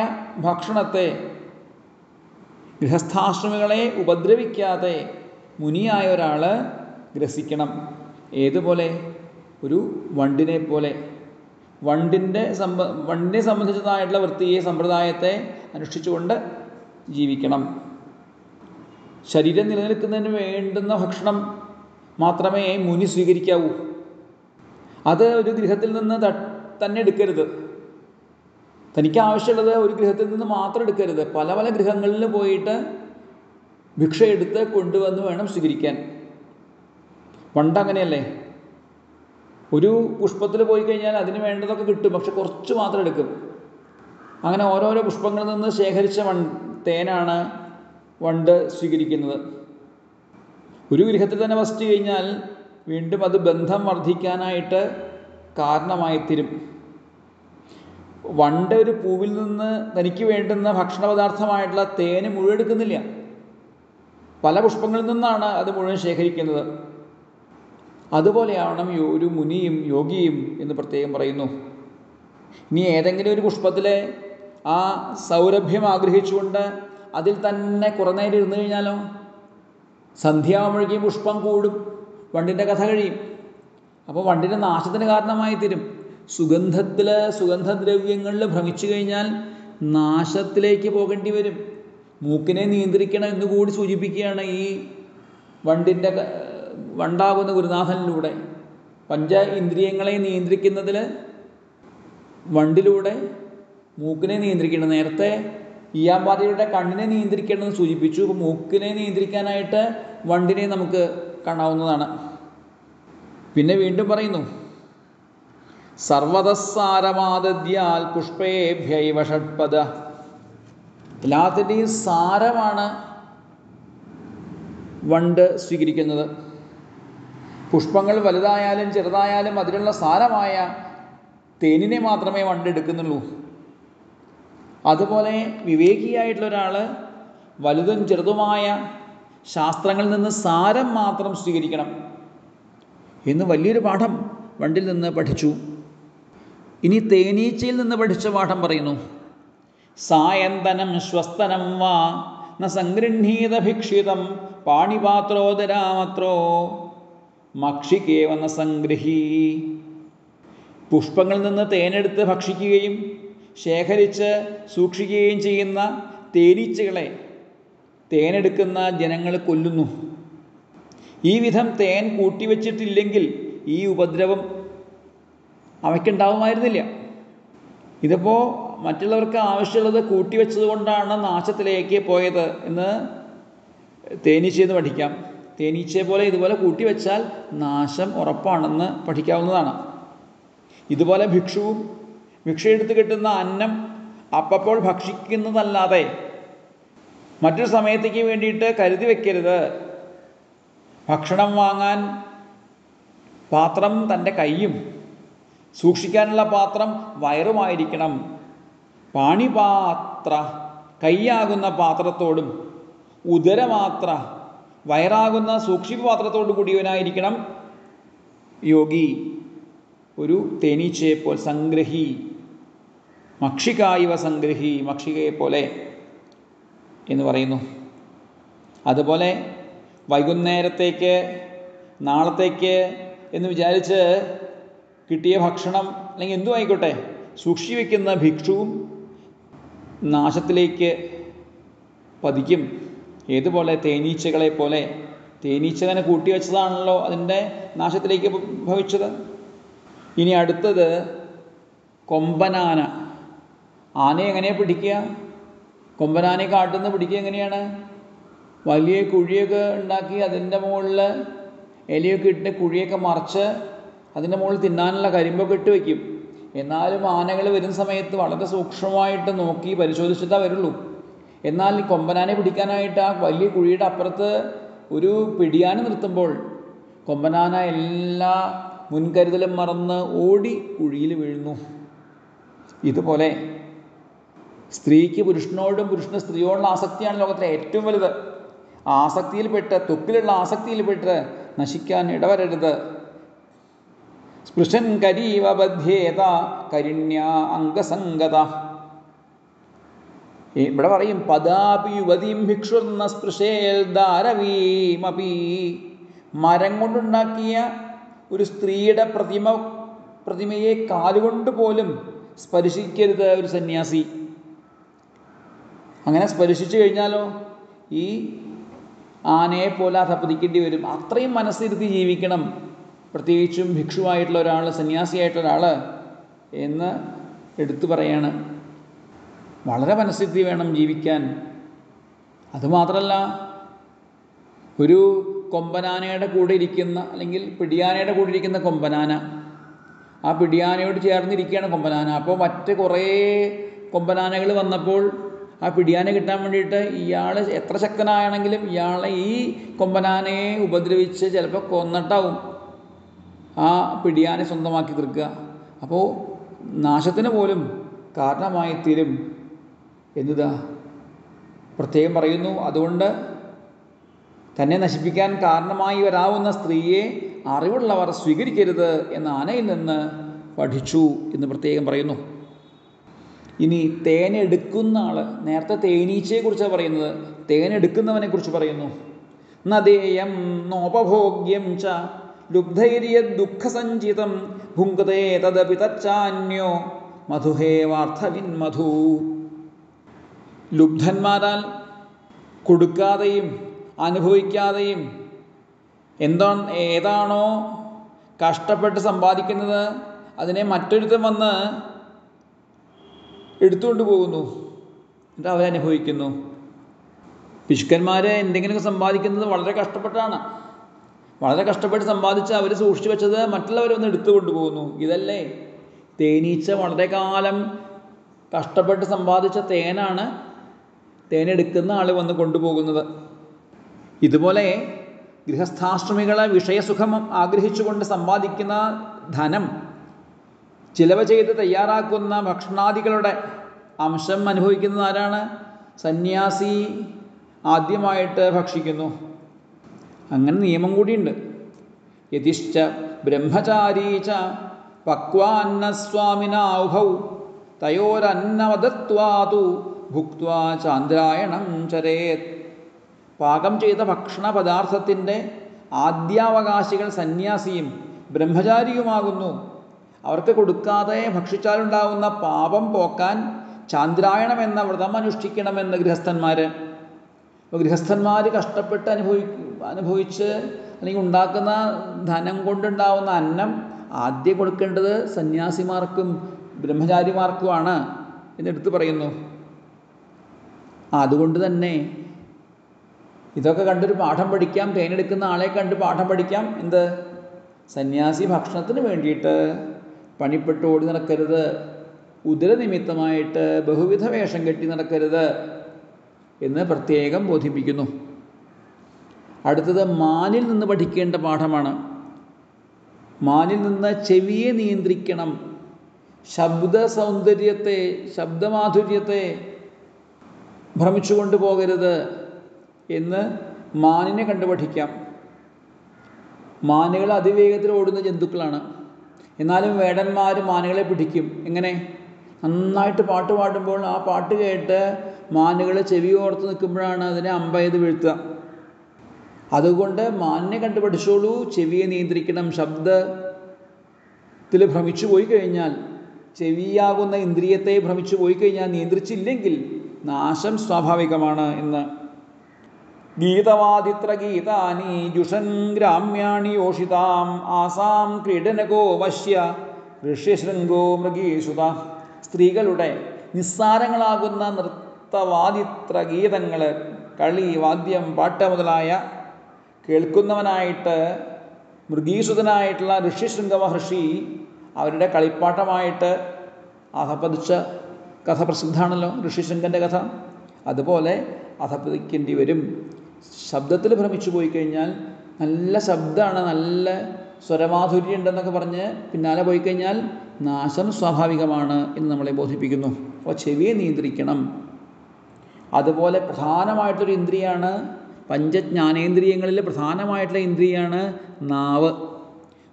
ഭക്ഷണത്തെ ഗൃഹസ്ഥാശ്രമികളെ ഉപദ്രവിക്കാതെ മുനിയായ ഒരാൾ ഗ്രസിക്കണം. ഏതുപോലെ? ഒരു വണ്ടിനെ പോലെ. വണ്ടിനെ സംബന്ധിച്ചതായിട്ടുള്ള വൃത്തിയെ, സമ്പ്രദായത്തെ അനുഷ്ഠിച്ചുകൊണ്ട് ജീവിക്കണം. ശരീരം നിലനിൽക്കുന്നതിന് വേണ്ടുന്ന ഭക്ഷണം മാത്രമേ മുനി സ്വീകരിക്കാവൂ. അത് ഒരു ഗൃഹത്തിൽ നിന്ന് തന്നെ എടുക്കരുത്. തനിക്ക് ആവശ്യമുള്ളത് ഒരു ഗൃഹത്തിൽ നിന്ന് മാത്രം എടുക്കരുത്. പല പല ഗൃഹങ്ങളിൽ പോയിട്ട് ഭിക്ഷയെടുത്ത് കൊണ്ടുവന്ന് വേണം സ്വീകരിക്കാൻ. പണ്ടങ്ങനെയല്ലേ? ഒരു പുഷ്പത്തിൽ പോയി കഴിഞ്ഞാൽ അതിന് വേണ്ടതൊക്കെ കിട്ടും, പക്ഷെ കുറച്ച് മാത്രം എടുക്കും. അങ്ങനെ ഓരോരോ പുഷ്പങ്ങളിൽ നിന്ന് ശേഖരിച്ച തേനാണ് വണ്ട് സ്വീകരിക്കുന്നത്. ഒരു ഗൃഹത്തിൽ തന്നെ വസിച്ചു കഴിഞ്ഞാൽ വീണ്ടും അത് ബന്ധം വർദ്ധിക്കാനായിട്ട് കാരണമായിത്തീരും. വണ്ട് ഒരു പൂവിൽ നിന്ന് തനിക്ക് വേണ്ടുന്ന ഭക്ഷണ പദാർത്ഥമായിട്ടുള്ള തേന് മുഴുവൻ എടുക്കുന്നില്ല. പല പുഷ്പങ്ങളിൽ നിന്നാണ് അത് മുഴുവൻ ശേഖരിക്കുന്നത്. അതുപോലെയാവണം ഒരു മുനിയും യോഗിയും എന്ന് പ്രത്യേകം പറയുന്നു. ഇനി ഏതെങ്കിലും ഒരു പുഷ്പത്തിലെ ആ സൗരഭ്യം ആഗ്രഹിച്ചുകൊണ്ട് അതിൽ തന്നെ കുറേ നേരം ഇരുന്ന് കഴിഞ്ഞാലോ, സന്ധ്യാവുമ്പോഴേക്കും പുഷ്പം കൂടും, വണ്ടിൻ്റെ കഥ കഴിയും. അപ്പോൾ വണ്ടിൻ്റെ നാശത്തിന് കാരണമായി തീരും. സുഗന്ധദ്രവ്യങ്ങളിൽ ഭ്രമിച്ചു കഴിഞ്ഞാൽ നാശത്തിലേക്ക് പോകേണ്ടി വരും. മൂക്കിനെ നിയന്ത്രിക്കണം എന്നുകൂടി സൂചിപ്പിക്കുകയാണ് ഈ വണ്ടാകുന്ന ഗുരുനാഥനിലൂടെ. പഞ്ച ഇന്ദ്രിയങ്ങളെ നിയന്ത്രിക്കുന്നതിൽ വണ്ടിലൂടെ മൂക്കിനെ നിയന്ത്രിക്കണം. നേരത്തെ ഈയാമ്പാതിയുടെ കണ്ണിനെ നിയന്ത്രിക്കണമെന്ന് സൂചിപ്പിച്ചു. അപ്പോൾ മൂക്കിനെ നിയന്ത്രിക്കാനായിട്ട് വണ്ടിനെ നമുക്ക് കാണാവുന്നതാണ്. പിന്നെ വീണ്ടും പറയുന്നു, സർവതസാരമാദദ്യാൽ പുഷ്പേഭ്യൈവ ഷഡ്പദ. എല്ലാത്തിൻ്റെയും സാരമാണ് വണ്ട് സ്വീകരിക്കുന്നത്. പുഷ്പങ്ങൾ വലുതായാലും ചെറുതായാലും അതിലുള്ള സാരമായ തേനിനെ മാത്രമേ വണ്ട് എടുക്കുന്നുള്ളൂ. അതുപോലെ വിവേകിയായിട്ടുള്ള ഒരാൾ വലുതും ചെറുതുമായ ശാസ്ത്രങ്ങളിൽ നിന്ന് സാരം മാത്രം സ്വീകരിക്കണം എന്ന് വലിയൊരു പാഠം വണ്ടിൽ നിന്ന് പഠിച്ചു. ഇനി തേനീച്ചയിൽ നിന്ന് പഠിച്ച പാഠം പറയുന്നു. സായന്തനം ശ്വസ്തനം വാ ന സംഗൃഹീത ഭിക്ഷിതം പാണിപാത്രോദരാമത്രോ മക്ഷികേവ ന സംഗ്രഹീ. പുഷ്പങ്ങളിൽ നിന്ന് തേനെടുത്ത് ഭക്ഷിക്കുകയും ശേഖരിച്ച് സൂക്ഷിക്കുകയും ചെയ്യുന്ന തേനീച്ചകളെ തേനെടുക്കുന്ന ജനങ്ങൾ കൊല്ലുന്നു. ഈ വിധം തേൻ കൂട്ടിവെച്ചിട്ടില്ലെങ്കിൽ ഈ ഉപദ്രവം അവയ്ക്കുണ്ടാവുമായിരുന്നില്ല. ഇതിപ്പോൾ മറ്റുള്ളവർക്ക് ആവശ്യമുള്ളത് കൂട്ടിവെച്ചത് കൊണ്ടാണ് നാശത്തിലേക്ക് പോയത് എന്ന് തേനീച്ചയെന്ന് പഠിക്കാം. തേനീച്ചയെ പോലെ ഇതുപോലെ കൂട്ടിവെച്ചാൽ നാശം ഉറപ്പാണെന്ന് പഠിക്കാവുന്നതാണ്. ഇതുപോലെ ഭിക്ഷുവും ഭിക്ഷയെടുത്ത് കിട്ടുന്ന അന്നം അപ്പോൾ ഭക്ഷിക്കുന്നതല്ലാതെ മറ്റൊരു സമയത്തേക്ക് വേണ്ടിയിട്ട് കരുതി വെക്കരുത്. ഭക്ഷണം വാങ്ങാൻ പാത്രം തൻ്റെ കൈയും സൂക്ഷിക്കാനുള്ള പാത്രം വയറുമായിരിക്കണം. പാണിപാത്ര കൈയാകുന്ന പാത്രത്തോടും ഉദരമാത്ര വയറാകുന്ന സൂക്ഷിപ്പ് പാത്രത്തോടു കൂടിയവനായിരിക്കണം യോഗി. ഒരു തേനീച്ചയെപ്പോൾ സംഗ്രഹി, മക്ഷികായിവ സംഗ്രഹി, മക്ഷികയെപ്പോലെ എന്ന് പറയുന്നു. അതുപോലെ വൈകുന്നേരത്തേക്ക് നാളത്തേക്ക് എന്ന് വിചാരിച്ച് കിട്ടിയ ഭക്ഷണം അല്ലെങ്കിൽ എന്തും ആയിക്കോട്ടെ സൂക്ഷിച്ചു വയ്ക്കുന്ന ഭിക്ഷുവും നാശത്തിലേക്ക് പതിക്കും. ഏതുപോലെ തേനീച്ചകളെ പോലെ. തേനീച്ച തന്നെ കൂട്ടിവെച്ചതാണല്ലോ അതിൻ്റെ നാശത്തിലേക്ക് ഭവിച്ചത്. ഇനി അടുത്തത് കൊമ്പനാന. ആനയെ എങ്ങനെയാണ് പിടിക്കുക? കൊമ്പനാനയെ കാട്ടുന്ന പിടിക്കുക എങ്ങനെയാണ്? വലിയ കുഴിയൊക്കെ ഉണ്ടാക്കി അതിൻ്റെ മുകളിൽ ഇലയൊക്കെ ഇട്ട് കുഴിയൊക്കെ മറിച്ച് അതിൻ്റെ മുകളിൽ തിന്നാനുള്ള കരിമ്പൊക്കെ ഇട്ട് വയ്ക്കും. എന്നാലും ആനകൾ വരുന്ന സമയത്ത് വളരെ സൂക്ഷ്മമായിട്ട് നോക്കി പരിശോധിച്ചിട്ടേ വരുള്ളൂ. എന്നാൽ കൊമ്പനാനെ പിടിക്കാനായിട്ട് ആ വലിയ കുഴിയുടെ അപ്പുറത്ത് ഒരു പിടിയാന നിർത്തുമ്പോൾ കൊമ്പനാന എല്ലാ മുൻകരുതലും മറന്ന് ഓടി കുഴിയിൽ വീഴുന്നു. ഇതുപോലെ സ്ത്രീക്ക് പുരുഷനോടും പുരുഷന് സ്ത്രീയോടുള്ള ആസക്തിയാണ് ലോകത്തിലെ ഏറ്റവും വലുത്. ആസക്തിയിൽപ്പെട്ട് ത്വക്കിലുള്ള ആസക്തിയിൽപ്പെട്ട് നശിക്കാൻ ഇടവരരുത്. സ്പൃശൻ കരീവ ബധ്യേത കരിണ്യ അംഗസംഗത. ഇവിടെ പറയും പദാപി യുവതീം ഭിക്ഷുർന്ന സ്പൃശേൽ ധാരവീമപി. മരം കൊണ്ടുണ്ടാക്കിയ ഒരു സ്ത്രീയുടെ പ്രതിമയെ കാലുകൊണ്ട് പോലും സ്പർശിക്കരുത് ഒരു സന്യാസി. അങ്ങനെ സ്പർശിച്ചു കഴിഞ്ഞാലോ ഈ ആനയെ പോലെ അധപ്പതിക്കേണ്ടി വരും. അത്രയും മനസ്സിരുത്തി ജീവിക്കണം, പ്രത്യേകിച്ചും ഭിക്ഷുവായിട്ടുള്ള ഒരാൾ, സന്യാസിയായിട്ടുള്ള ഒരാൾ എന്ന് എടുത്തു പറയാണ്. വളരെ മനസ്സിരുത്തി വേണം ജീവിക്കാൻ. അതുമാത്രമല്ല, ഒരു കൊമ്പനാനയുടെ കൂടെ ഇരിക്കുന്ന അല്ലെങ്കിൽ പിടിയാനയുടെ കൂടെ ഇരിക്കുന്ന കൊമ്പനാന ആ പിടിയാനയോട് ചേർന്നിരിക്കുകയാണ് കൊമ്പനാന. അപ്പോൾ മറ്റ് കുറേ കൊമ്പനാനകൾ വന്നപ്പോൾ ആ പിടിയാനെ കിട്ടാൻ വേണ്ടിയിട്ട് ഇയാൾ എത്ര ശക്തനാണെങ്കിലും ഇയാളെ ഈ കൊമ്പനാനയെ ഉപദ്രവിച്ച് ചിലപ്പോൾ കൊന്നിട്ടാവും ആ പിടിയാനെ സ്വന്തമാക്കി തീർക്കുക. അപ്പോൾ നാശത്തിന് പോലും കാരണമായി തീരും എന്നതാ പ്രത്യേകം പറയുന്നു. അതുകൊണ്ട് തന്നെ നശിപ്പിക്കാൻ കാരണമായി വരാവുന്ന സ്ത്രീയെ അറിവുള്ളവർ സ്വീകരിക്കരുത് എന്ന് ആനയിൽ നിന്ന് പഠിച്ചു എന്ന് പ്രത്യേകം പറയുന്നു. ഇനി തേനെടുക്കുന്ന ആൾ, നേരത്തെ തേനീച്ചയെക്കുറിച്ചാണ് പറയുന്നത്, തേനെടുക്കുന്നവനെ കുറിച്ച് പറയുന്നു. നദേയം നോപഭോഗ്യം ച ലുബ്ധൈര്യദുഃഖസഞ്ചിതം ഭുങ്ക്തേ തദപി തച്ചാന്യോ മധുഹേവാർത്ഥവിന്മധു. ലുബ്ധന്മാരാൽ കൊടുക്കാതെയും അനുഭവിക്കാതെയും ഏതാണോ കഷ്ടപ്പെട്ട് സമ്പാദിക്കുന്നത് അതിനെ മറ്റൊരുത്തൻ വന്ന് എടുത്തുകൊണ്ട് പോകുന്നു, എന്നിട്ട് അവരനുഭവിക്കുന്നു. പിശുക്കന്മാർ എന്തെങ്കിലുമൊക്കെ സമ്പാദിക്കുന്നത് വളരെ കഷ്ടപ്പെട്ടാണ്. വളരെ കഷ്ടപ്പെട്ട് സമ്പാദിച്ച് അവർ സൂക്ഷിച്ചു വെച്ചത് മറ്റുള്ളവർ വന്ന് എടുത്തുകൊണ്ട് പോകുന്നു. ഇതല്ലേ തേനീച്ച വളരെ കാലം കഷ്ടപ്പെട്ട് സമ്പാദിച്ച തേനാണ് തേനെടുക്കുന്ന ആൾ വന്ന് കൊണ്ടുപോകുന്നത്. ഇതുപോലെ ഗൃഹസ്ഥാശ്രമികളെ വിഷയസുഖം ആഗ്രഹിച്ചുകൊണ്ട് സമ്പാദിക്കുന്ന ധനം ചിലവ് ചെയ്ത് തയ്യാറാക്കുന്ന ഭക്ഷണാദികളുടെ അംശം അനുഭവിക്കുന്നത് ആരാണ്? സന്യാസി ആദ്യമായിട്ട് ഭക്ഷിക്കുന്നു. അങ്ങനെ നിയമം കൂടിയുണ്ട്. യതിശ്ച ബ്രഹ്മചാരീച പക്വാന്നസ്വാമിനാഉഭൗ തയോരന്നവദത്വാതു ഭുക്ത്വാ ചാന്ദ്രായണം ചരേത്. പാകം ചെയ്ത ഭക്ഷണ പദാർത്ഥത്തിൻ്റെ ആദ്യാവകാശികൾ സന്യാസിയും ബ്രഹ്മചാരിയുമാകുന്നു. അവർക്ക് കൊടുക്കാതെ ഭക്ഷിച്ചാലുണ്ടാകുന്ന പാപം പോക്കാൻ ചാന്ദ്രായണം എന്ന വ്രതം അനുഷ്ഠിക്കണമെന്ന് ഗൃഹസ്ഥന്മാർ. അപ്പോൾ ഗൃഹസ്ഥന്മാർ കഷ്ടപ്പെട്ട് അനുഭവിച്ച് അല്ലെങ്കിൽ ഉണ്ടാക്കുന്ന ധനം കൊണ്ടുണ്ടാവുന്ന അന്നം ആദ്യം കൊടുക്കേണ്ടത് സന്യാസിമാർക്കും ബ്രഹ്മചാരിമാർക്കുമാണ് എന്നെടുത്ത് പറയുന്നു. അതുകൊണ്ട് തന്നെ ഇതൊക്കെ കണ്ടൊരു പാഠം പഠിക്കാം. തേനെടുക്കുന്ന ആളെ കണ്ട് പാഠം പഠിക്കാം. എന്ത്? സന്യാസി ഭക്ഷണത്തിന് വേണ്ടിയിട്ട് പണിപ്പെട്ട് ഓടി നടക്കരുത്, ഉദരനിമിത്തമായിട്ട് ബഹുവിധ വേഷം കെട്ടി നടക്കരുത് എന്ന് പ്രത്യേകം ബോധിപ്പിക്കുന്നു. അടുത്തത് മാനിൽ നിന്ന് പഠിക്കേണ്ട പാഠമാണ്. മാനിൽ നിന്ന് ചെവിയെ നിയന്ത്രിക്കണം. ശബ്ദ സൗന്ദര്യത്തെ, ശബ്ദമാധുര്യത്തെ ഭ്രമിച്ചുകൊണ്ട് പോകരുത് എന്ന് മാനിനെ കണ്ടു പഠിക്കാം. മാനുകൾ അതിവേഗത്തിൽ ഓടുന്ന ജന്തുക്കളാണ്. എന്നാലും വേടന്മാർ മാനുകളെ പിടിക്കും. എങ്ങനെ? നന്നായിട്ട് പാട്ട് പാടുമ്പോൾ ആ പാട്ട് കേട്ട് മാനുകൾ ചെവി ഓർത്ത് നിൽക്കുമ്പോഴാണ് അതിനെ അമ്പയത് വീഴ്ത്തുക. അതുകൊണ്ട് മാനിനെ കണ്ടു പഠിച്ചോളൂ. ചെവിയെ നിയന്ത്രിക്കണം. ശബ്ദത്തിൽ ഭ്രമിച്ചു പോയി കഴിഞ്ഞാൽ, ചെവിയാകുന്ന ഇന്ദ്രിയത്തെ ഭ്രമിച്ചു പോയി കഴിഞ്ഞാൽ, നിയന്ത്രിച്ചില്ലെങ്കിൽ നാശം സ്വാഭാവികമാണ് എന്ന്. ഗീതവാദിത്ര ഗീതാനി ജുഷൻ ഗ്രാമ്യാണി യോഷിതാം ആസാം ക്രീഡനകോ വശ്യ ഋഷ്യശൃംഗോ മൃഗീസുത. സ്ത്രീകളുടെ നിസ്സാരങ്ങളാകുന്ന നൃത്തവാദിത്ര ഗീതങ്ങൾ, കളി, വാദ്യം, പാട്ട് മുതലായ കേൾക്കുന്നവനായിട്ട് മൃഗീസുതനായിട്ടുള്ള ഋഷ്യശൃംഗ മഹർഷി അവരുടെ കളിപ്പാട്ടമായിട്ട് അധപ്പതിച്ച കഥ പ്രസിദ്ധമാണല്ലോ, ഋഷ്യശൃംഗൻ്റെ കഥ. അതുപോലെ അധപ്പതിക്കേണ്ടി വരും. ശബ്ദത്തിൽ ഭ്രമിച്ചു പോയി കഴിഞ്ഞാൽ, നല്ല ശബ്ദമാണ്, നല്ല സ്വരമാധുര്യം ഉണ്ടെന്നൊക്കെ പറഞ്ഞ് പിന്നാലെ പോയി കഴിഞ്ഞാൽ നാശം സ്വാഭാവികമാണ് എന്ന് നമ്മളെ ബോധിപ്പിക്കുന്നു. അപ്പോൾ ചെവിയെ നിയന്ത്രിക്കണം. അതുപോലെ പ്രധാനമായിട്ടൊരു ഇന്ദ്രിയാണ്, പഞ്ചജ്ഞാനേന്ദ്രിയങ്ങളിൽ പ്രധാനമായിട്ടുള്ള ഇന്ദ്രിയാണ് നാവ്.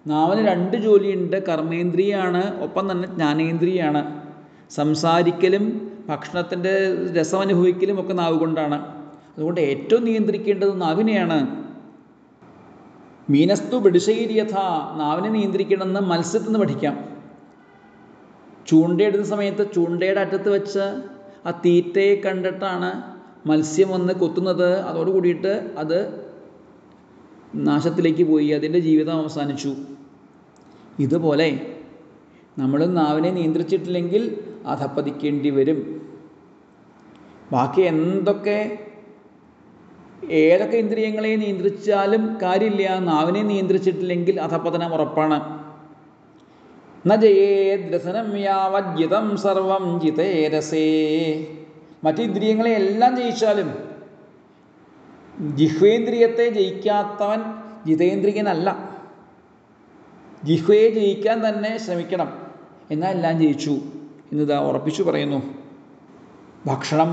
നാവിന് 2 ജോലിയുണ്ട്. കർമ്മേന്ദ്രിയാണ്, ഒപ്പം തന്നെ ജ്ഞാനേന്ദ്രിയാണ്. സംസാരിക്കലും ഭക്ഷണത്തിൻ്റെ രസമനുഭവിക്കലും ഒക്കെ നാവ് കൊണ്ടാണ്. അതുകൊണ്ട് ഏറ്റവും നിയന്ത്രിക്കേണ്ടത് നാവിനെയാണ്. മീനസ്തു ബിഡിശൈര്യഥ. നാവിനെ നിയന്ത്രിക്കണമെന്ന് മത്സ്യത്തിൽ നിന്ന് പഠിക്കാം. ചൂണ്ടയിടുന്ന സമയത്ത് ചൂണ്ടയുടെ അറ്റത്ത് വെച്ച് ആ തീറ്റയെ കണ്ടിട്ടാണ് മത്സ്യം വന്ന് കൊത്തുന്നത്. അതോടുകൂടിയിട്ട് അത് നാശത്തിലേക്ക് പോയി, അതിൻ്റെ ജീവിതം അവസാനിച്ചു. ഇതുപോലെ നമ്മൾ നാവിനെ നിയന്ത്രിച്ചിട്ടില്ലെങ്കിൽ അധപ്പതിക്കേണ്ടി വരും. ബാക്കി ഏതൊക്കെ ഇന്ദ്രിയങ്ങളെ നിയന്ത്രിച്ചാലും കാര്യമില്ല, നാവിനെ നിയന്ത്രിച്ചിട്ടില്ലെങ്കിൽ അധപ്പതനം ഉറപ്പാണ്. ന ജയേദ്രസനം യാവജ്ജിതം സർവം ജിതേരസേ. മറ്റ് ഇന്ദ്രിയങ്ങളെ എല്ലാം ജയിച്ചാലും ജിഹ്വേന്ദ്രിയത്തെ ജയിക്കാത്തവൻ ജിതേന്ദ്രിയനല്ല. ജിഹ്വയെ ജയിക്കാൻ തന്നെ ശ്രമിക്കണം, എന്നാൽ എല്ലാം ജയിച്ചു എന്നിതാ ഉറപ്പിച്ചു പറയുന്നു. ഭക്ഷണം,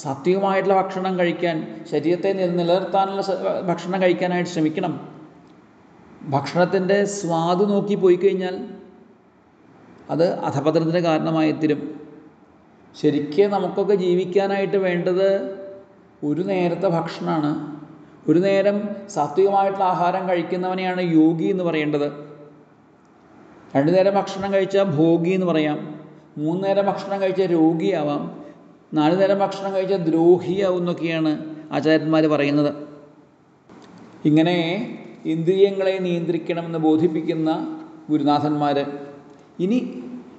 സാത്വികമായിട്ടുള്ള ഭക്ഷണം കഴിക്കാൻ, ശരീരത്തെ നിലനിർത്താനുള്ള ഭക്ഷണം കഴിക്കാനായിട്ട് ശ്രമിക്കണം. ഭക്ഷണത്തിൻ്റെ സ്വാദ് നോക്കി പോയി കഴിഞ്ഞാൽ അത് അധപതനത്തിന് കാരണമായി തീരും. ശരിക്കും നമുക്കൊക്കെ ജീവിക്കാനായിട്ട് വേണ്ടത് ഒരു നേരത്തെ ഭക്ഷണമാണ്. ഒരു നേരം സാത്വികമായിട്ടുള്ള ആഹാരം കഴിക്കുന്നവനെയാണ് യോഗി എന്ന് പറയേണ്ടത്. 2 നേരം ഭക്ഷണം കഴിച്ചാൽ ഭോഗി എന്ന് പറയാം. 3 നേരം ഭക്ഷണം കഴിച്ചാൽ രോഗിയാവാം. 4 നേരം ഭക്ഷണം കഴിച്ചാൽ ദ്രോഹിയാവും എന്നൊക്കെയാണ് ആചാര്യന്മാർ പറയുന്നത്. ഇങ്ങനെ ഇന്ദ്രിയങ്ങളെ നിയന്ത്രിക്കണമെന്ന് ബോധിപ്പിക്കുന്ന ഗുരുനാഥന്മാർ. ഇനി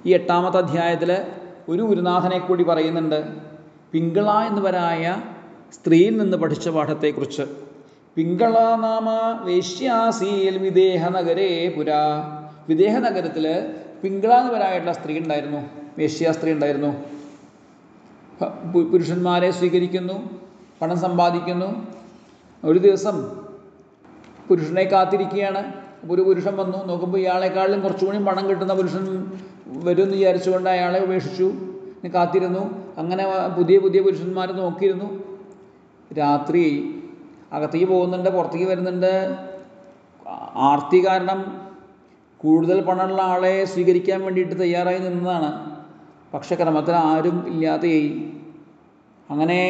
ഈ 8ാമത്തെ അധ്യായത്തിൽ ഒരു ഗുരുനാഥനെ കൂടി പറയുന്നുണ്ട്. പിങ്കള എന്നിവരായ സ്ത്രീയിൽ നിന്ന് പഠിച്ച പാഠത്തെക്കുറിച്ച്. പിങ്കള നാമ വേശ്യാസീൽ വിദേഹനഗരേ പുരാ. വിദേഹനഗരത്തിൽ പിങ്കള എന്നിവരായിട്ടുള്ള സ്ത്രീ ഉണ്ടായിരുന്നു, വേശ്യാസ്ത്രീ ഉണ്ടായിരുന്നു. പുരുഷന്മാരെ സ്വീകരിക്കുന്നു, പണം സമ്പാദിക്കുന്നു. ഒരു ദിവസം പുരുഷനെ കാത്തിരിക്കുകയാണ്. ഒരു പുരുഷൻ വന്നു. നോക്കുമ്പോൾ ഇയാളെക്കാളിലും കുറച്ചുകൂടി പണം കിട്ടുന്ന പുരുഷൻ വരുമെന്ന് വിചാരിച്ചുകൊണ്ട് അയാളെ ഉപേക്ഷിച്ചു. കാത്തിരുന്നു. അങ്ങനെ പുതിയ പുതിയ പുരുഷന്മാർ നോക്കിയിരുന്നു. രാത്രി അകത്തേക്ക് പോകുന്നുണ്ട്, പുറത്തേക്ക് വരുന്നുണ്ട്. ആർത്തി കാരണം കൂടുതൽ പണമുള്ള ആളെ സ്വീകരിക്കാൻ വേണ്ടിയിട്ട് തയ്യാറായി നിന്നതാണ്. പക്ഷെ ക്രമത്തിൽ ആരും ഇല്ലാതെയായി. അങ്ങനെ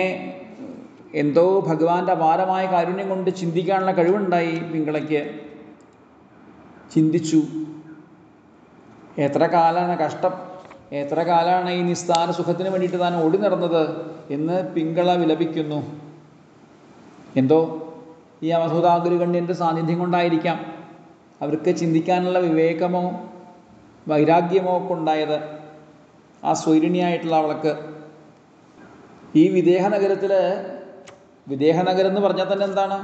എന്തോ ഭഗവാന്റെ അപാരമായ കാരുണ്യം കൊണ്ട് ചിന്തിക്കാനുള്ള കഴിവുണ്ടായി പിങ്കളയ്ക്ക്. ചിന്തിച്ചു, എത്ര കാലമാണ് കഷ്ടം, എത്ര കാലമാണ് ഈ നിസ്സാര സുഖത്തിന് വേണ്ടിയിട്ട് താൻ ഓടി നടന്നത് എന്ന് പിങ്കള വിലപിക്കുന്നു. എന്തോ ഈ അവധൂതാഗുരുകണ്ഠ്യൻ്റെ സാന്നിധ്യം കൊണ്ടായിരിക്കാം അവർക്ക് ചിന്തിക്കാനുള്ള വിവേകമോ വൈരാഗ്യമോ ഒക്കെ ഉണ്ടായത്. ആ സ്വൈരിണിയായിട്ടുള്ള അവൾക്ക്. ഈ വിദേഹനഗരത്തിൽ, വിദേഹനഗരം എന്ന് പറഞ്ഞാൽ തന്നെ എന്താണ്?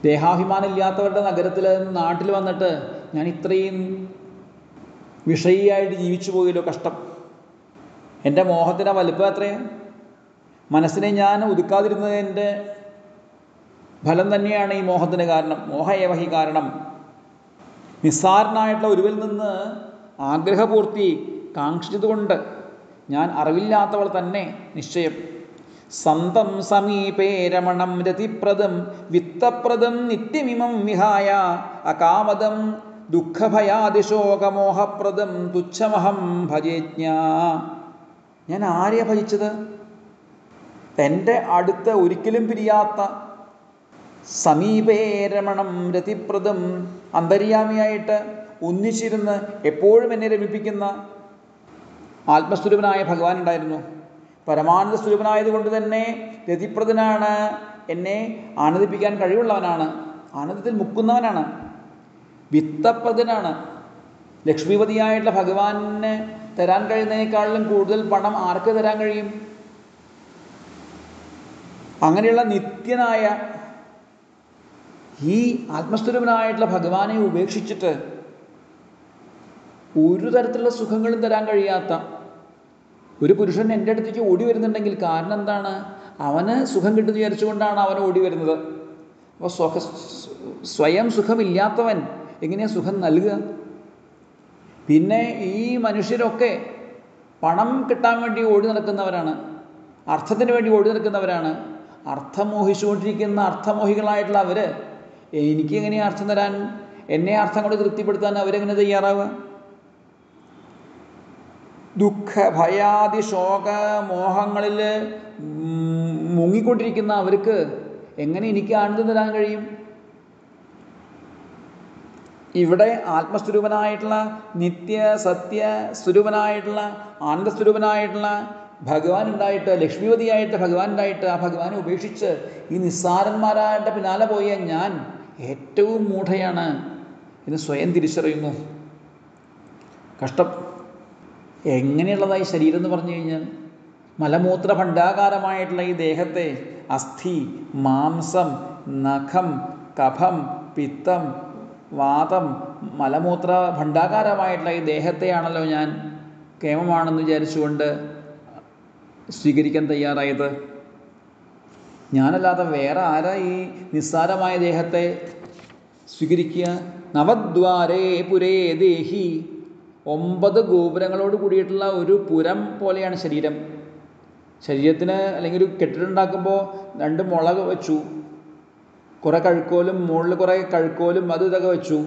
ദേഹാഭിമാനം ഇല്ലാത്തവരുടെ നഗരത്തിൽ നാട്ടിൽ വന്നിട്ട് ഞാൻ ഇത്രയും വിഷയിയായിട്ട് ജീവിച്ചു പോയല്ലോ, കഷ്ടം. എൻ്റെ മോഹത്തിൻ്റെ വലുപ്പം എത്രയാണ്? മനസ്സിനെ ഞാൻ ഒതുക്കാതിരുന്നതിൻ്റെ ഫലം തന്നെയാണ് ഈ മോഹത്തിന് കാരണം. മോഹയേവഹി കാരണം. നിസ്സാരനായിട്ടുള്ള ഒരുവിൽ നിന്ന് ആഗ്രഹപൂർത്തി കാക്ഷിച്ചതുകൊണ്ട് ഞാൻ അറിവില്ലാത്തവൾ തന്നെ നിശ്ചയം. സന്തം സമീപേ രമണം രതിപ്രദം വിത്തപ്രദം നിത്യമിമം വിഹായ അകാമദം ദുഃഖഭയാതിശോകമോഹപ്രദം തുച്ഛമഹം ഭജേജ്ഞ. ഞാൻ ആരെയാ ഭജിച്ചത്? എൻ്റെ അടുത്ത് ഒരിക്കലും പിരിയാത്ത സമീപേ രമണം രതിപ്രദം, അന്തര്യാമിയായിട്ട് ഒന്നിച്ചിരുന്ന് എപ്പോഴും എന്നെ രമിപ്പിക്കുന്ന ആത്മസ്വരൂപനായ ഭഗവാൻ ഉണ്ടായിരുന്നു. പരമാനന്ദ സ്വരൂപനായതുകൊണ്ട് തന്നെ രതിപ്രദനാണ്, എന്നെ ആനന്ദിപ്പിക്കാൻ കഴിവുള്ളവനാണ്, ആനന്ദത്തിൽ മുക്കുന്നവനാണ്. വിത്തപ്രദനാണ്. ലക്ഷ്മിപതിയായിട്ടുള്ള ഭഗവാന് തരാൻ കഴിയുന്നതിനേക്കാളിലും കൂടുതൽ പണം ആർക്ക് തരാൻ കഴിയും? അങ്ങനെയുള്ള നിത്യനായ ഈ ആത്മസ്വരൂപനായിട്ടുള്ള ഭഗവാനെ ഉപേക്ഷിച്ചിട്ട് ഒരു തരത്തിലുള്ള സുഖങ്ങളും തരാൻ കഴിയാത്ത ഒരു പുരുഷൻ എൻ്റെ അടുത്തേക്ക് ഓടി വരുന്നുണ്ടെങ്കിൽ കാരണം എന്താണ്? അവന് സുഖം കിട്ടുന്ന വിചാരിച്ചുകൊണ്ടാണ് അവൻ ഓടി വരുന്നത്. അപ്പോൾ സ്വയം സുഖമില്ലാത്തവൻ എങ്ങനെയാണ് സുഖം നൽകുക? പിന്നെ ഈ മനുഷ്യരൊക്കെ പണം കിട്ടാൻ വേണ്ടി ഓടി നടക്കുന്നവരാണ്, അർത്ഥത്തിന് വേണ്ടി ഓടി നടക്കുന്നവരാണ്. അർത്ഥം മോഹിച്ചുകൊണ്ടിരിക്കുന്ന അർത്ഥമോഹികളായിട്ടുള്ള അവർ എനിക്ക് എങ്ങനെയാണ് അർത്ഥം തരാൻ, എന്നെ അർത്ഥം കൊണ്ട് തൃപ്തിപ്പെടുത്താൻ അവരെങ്ങനെ തയ്യാറാവുക? ദുഃഖ ഭയാദി ശോക മോഹങ്ങളിൽ മുങ്ങിക്കൊണ്ടിരിക്കുന്ന അവർക്ക് എങ്ങനെ എനിക്ക് ആനന്ദം തരാൻ കഴിയും? ഇവിടെ ആത്മസ്വരൂപനായിട്ടുള്ള നിത്യ സത്യ സ്വരൂപനായിട്ടുള്ള ആനന്ദസ്വരൂപനായിട്ടുള്ള ഭഗവാൻ ഉണ്ടായിട്ട്, ലക്ഷ്മിപതിയായിട്ട് ഭഗവാൻ ഉണ്ടായിട്ട്, ആ ഭഗവാനെ ഉപേക്ഷിച്ച് ഈ നിസ്സാരന്മാരായിട്ട് പിന്നാലെ പോയ ഞാൻ ഏറ്റവും മൂഢയാണ് എന്ന് സ്വയം തിരിച്ചറിയുന്നു. കഷ്ടം. എങ്ങനെയുള്ളതായി ശരീരം എന്ന് പറഞ്ഞു കഴിഞ്ഞാൽ മലമൂത്ര ഭണ്ഡാകാരമായിട്ടുള്ള ഈ ദേഹത്തെ അസ്ഥി, മാംസം, നഖം, കഫം, പിത്തം, വാതം, മലമൂത്ര ഭണ്ഡാകാരമായിട്ടുള്ള ഈ ദേഹത്തെയാണല്ലോ ഞാൻ കേമമാണെന്ന് വിചാരിച്ചുകൊണ്ട് സ്വീകരിക്കാൻ തയ്യാറായത്. ഞാനല്ലാതെ വേറെ ആരാ ഈ നിസ്സാരമായ ദേഹത്തെ സ്വീകരിക്കുക? നവദ്വാരേ പുരേ ദേഹി. 9 ഗോപുരങ്ങളോട് കൂടിയിട്ടുള്ള ഒരു പുരം പോലെയാണ് ശരീരം. ശരീരത്തിന് അല്ലെങ്കിൽ ഒരു കെട്ടിടം ഉണ്ടാക്കുമ്പോൾ 2 മുള വെച്ചു, കുറേ കഴുക്കോലും, മുകളിൽ കുറേ കഴുക്കോലും അത് ഇതൊക്കെ വെച്ചു.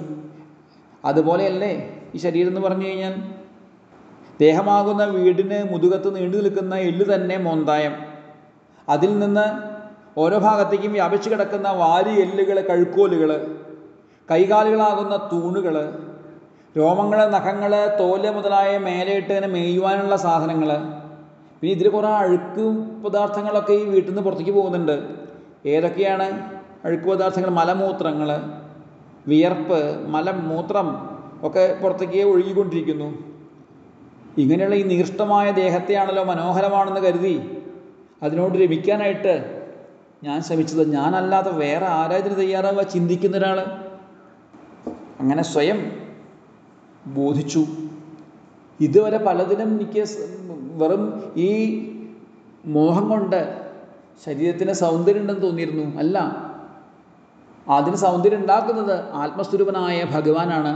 അതുപോലെയല്ലേ ഈ ശരീരം എന്ന് പറഞ്ഞു കഴിഞ്ഞാൽ? ദേഹമാകുന്ന വീടിന് മുതുകത്ത് നീണ്ടു നിൽക്കുന്ന എല്ല് തന്നെ മോന്തായം. അതിൽ നിന്ന് ഓരോ ഭാഗത്തേക്കും വ്യാപിച്ചു കിടക്കുന്ന വാരി എല്ലുകൾ, കഴുക്കോലുകൾ, കൈകാലുകളാകുന്ന തൂണുകൾ, രോമങ്ങൾ, നഖങ്ങൾ, തോല് മുതലായ മേലെയിട്ട് ഇങ്ങനെ മേയുവാനുള്ള സാധനങ്ങൾ. പിന്നെ ഇതിൽ കുറേ അഴുക്ക് പദാർത്ഥങ്ങളൊക്കെ ഈ വീട്ടിൽ നിന്ന് പുറത്തേക്ക് പോകുന്നുണ്ട്. ഏതൊക്കെയാണ് അഴുക്ക് പദാർത്ഥങ്ങൾ? മലമൂത്രങ്ങൾ, വിയർപ്പ്, മലം, മൂത്രം ഒക്കെ പുറത്തേക്ക് ഒഴുകിക്കൊണ്ടിരിക്കുന്നു. ഇങ്ങനെയുള്ള ഈ നീർഷ്ടമായ ദേഹത്തെയാണല്ലോ മനോഹരമാണെന്ന് കരുതി അതിനോട് രമിക്കാനായിട്ട് ഞാൻ ശ്രമിച്ചത്. ഞാനല്ലാതെ വേറെ ആരാ ഇതിന് തയ്യാറാവുക? ചിന്തിക്കുന്ന ഒരാൾ. അങ്ങനെ സ്വയം ബോധിച്ചു. ഇതുവരെ പലതിനും എനിക്ക് വെറും ഈ മോഹം കൊണ്ട് ശരീരത്തിന് സൗന്ദര്യം ഉണ്ടെന്ന് തോന്നിയിരുന്നു. അല്ല, അതിന് സൗന്ദര്യം ഉണ്ടാക്കുന്നത് ആത്മസ്വരൂപനായ ഭഗവാനാണ്.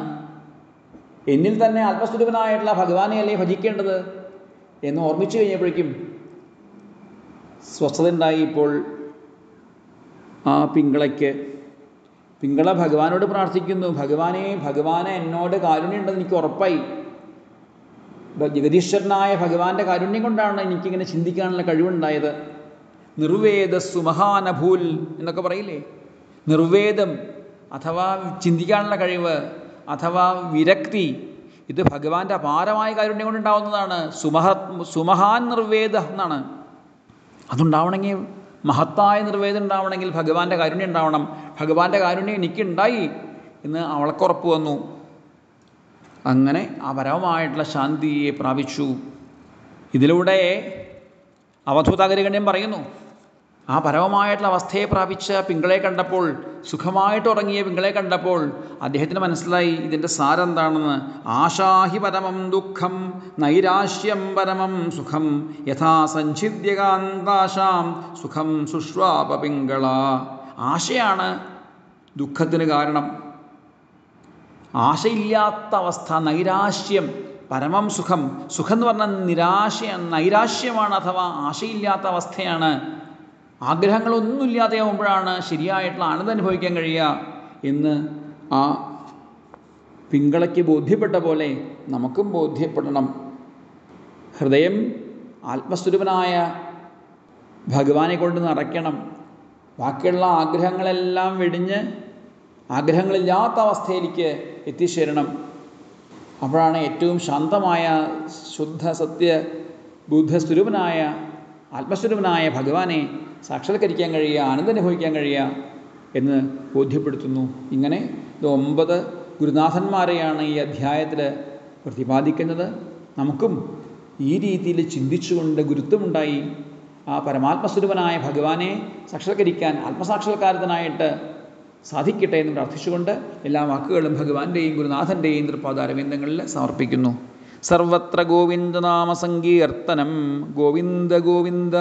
എന്നിൽ തന്നെ ആത്മസ്വരൂപനായിട്ടുള്ള ഭഗവാനെയല്ലേ ഭജിക്കേണ്ടത് എന്ന് ഓർമ്മിച്ചു കഴിഞ്ഞപ്പോഴേക്കും സ്വസ്ഥത ഉണ്ടായി. ഇപ്പോൾ ആ പിങ്കളയ്ക്ക് പിങ്കള ഭഗവാനോട് പ്രാർത്ഥിക്കുന്നു, ഭഗവാനെ എന്നോട് കാരുണ്യമുണ്ടെന്ന് എനിക്ക് ഉറപ്പായി. ജഗദീശ്വരനായ ഭഗവാന്റെ കാരുണ്യം കൊണ്ടാണ് എനിക്കിങ്ങനെ ചിന്തിക്കാനുള്ള കഴിവുണ്ടായത്. നിർവേദ സുമഹാനഭൂൽ എന്നൊക്കെ പറയില്ലേ? നിർവേദം അഥവാ ചിന്തിക്കാനുള്ള കഴിവ് അഥവാ വിരക്തി, ഇത് ഭഗവാന്റെ അപാരമായ കാരുണ്യം കൊണ്ടുണ്ടാവുന്നതാണ്. സുമഹാൻ നിർവേദ എന്നാണ്. അതുണ്ടാവണമെങ്കിൽ, മഹത്തായ നിർവേദം ഉണ്ടാവണമെങ്കിൽ ഭഗവാന്റെ കാരുണ്യം ഉണ്ടാവണം. ഭഗവാന്റെ കാരുണ്യം എനിക്കുണ്ടായി എന്ന് അവൾക്കുറപ്പ് വന്നു. അങ്ങനെ ആ പരമമായിട്ടുള്ള ശാന്തിയെ പ്രാപിച്ചു. ഇതിലൂടെ അവധൂതാഗരികണ്യം പറയുന്നു, ആ പരമമായിട്ടുള്ള അവസ്ഥയെ പ്രാപിച്ച പിങ്കളെ കണ്ടപ്പോൾ, സുഖമായിട്ട് ഉറങ്ങിയ പിങ്കളെ കണ്ടപ്പോൾ അദ്ദേഹത്തിന് മനസ്സിലായി ഇതിൻ്റെ സാരം എന്താണെന്ന്. ആശാഹി പരമം ദുഃഖം നൈരാശ്യം പരമം സുഖം യഥാ സഞ്ചിദ്യകാന്താശാം സുഖം സുഷ്വാപ പിങ്കള. ആശയാണ് ദുഃഖത്തിന് കാരണം. ആശയില്ലാത്ത അവസ്ഥ, നൈരാശ്യം, പരമം സുഖം. സുഖം എന്ന് പറഞ്ഞാൽ നൈരാശ്യമാണ്, അഥവാ ആശയില്ലാത്ത അവസ്ഥയാണ്. ആഗ്രഹങ്ങളൊന്നുമില്ലാതെയാവുമ്പോഴാണ് ശരിയായിട്ടുള്ള ആനന്ദം അനുഭവിക്കാൻ കഴിയുക എന്ന് ആ പിങ്കളയ്ക്ക് ബോധ്യപ്പെട്ട പോലെ നമുക്കും ബോധ്യപ്പെടണം. ഹൃദയം ആത്മസ്വരൂപനായ ഭഗവാനെ കൊണ്ട് നിറയ്ക്കണം. ബാക്കിയുള്ള ആഗ്രഹങ്ങളെല്ലാം വെടിഞ്ഞ് ആഗ്രഹങ്ങളില്ലാത്ത അവസ്ഥയിലേക്ക് എത്തിച്ചേരണം. അപ്പോഴാണ് ഏറ്റവും ശാന്തമായ ശുദ്ധ സത്യ ബുദ്ധസ്വരൂപനായ ആത്മസ്വരൂപനായ ഭഗവാനെ സാക്ഷാത്കരിക്കാൻ കഴിയുക, ആനന്ദം അനുഭവിക്കാൻ കഴിയുക എന്ന് ബോധ്യപ്പെടുത്തുന്നു. ഇങ്ങനെ 9 ഗുരുനാഥന്മാരെയാണ് ഈ അധ്യായത്തിൽ പ്രതിപാദിക്കുന്നത്. നമുക്കും ഈ രീതിയിൽ ചിന്തിച്ചുകൊണ്ട് ഗുരുത്വമുണ്ടായി ആ പരമാത്മസ്വരൂപനായ ഭഗവാനെ സാക്ഷാത്കരിക്കാൻ ആത്മസാക്ഷാത്കാരത്തിനായിട്ട് സാധിക്കട്ടെ എന്ന് പ്രാർത്ഥിച്ചുകൊണ്ട് എല്ലാ വാക്കുകളും ഭഗവാന്റെയും ഗുരുനാഥൻ്റെയും തൃപാദാരവിന്ദങ്ങളിൽ സമർപ്പിക്കുന്നു. സർവത്ര ഗോവിന്ദനാമ സങ്കീർത്തനം. ഗോവിന്ദ ഗോവിന്ദ.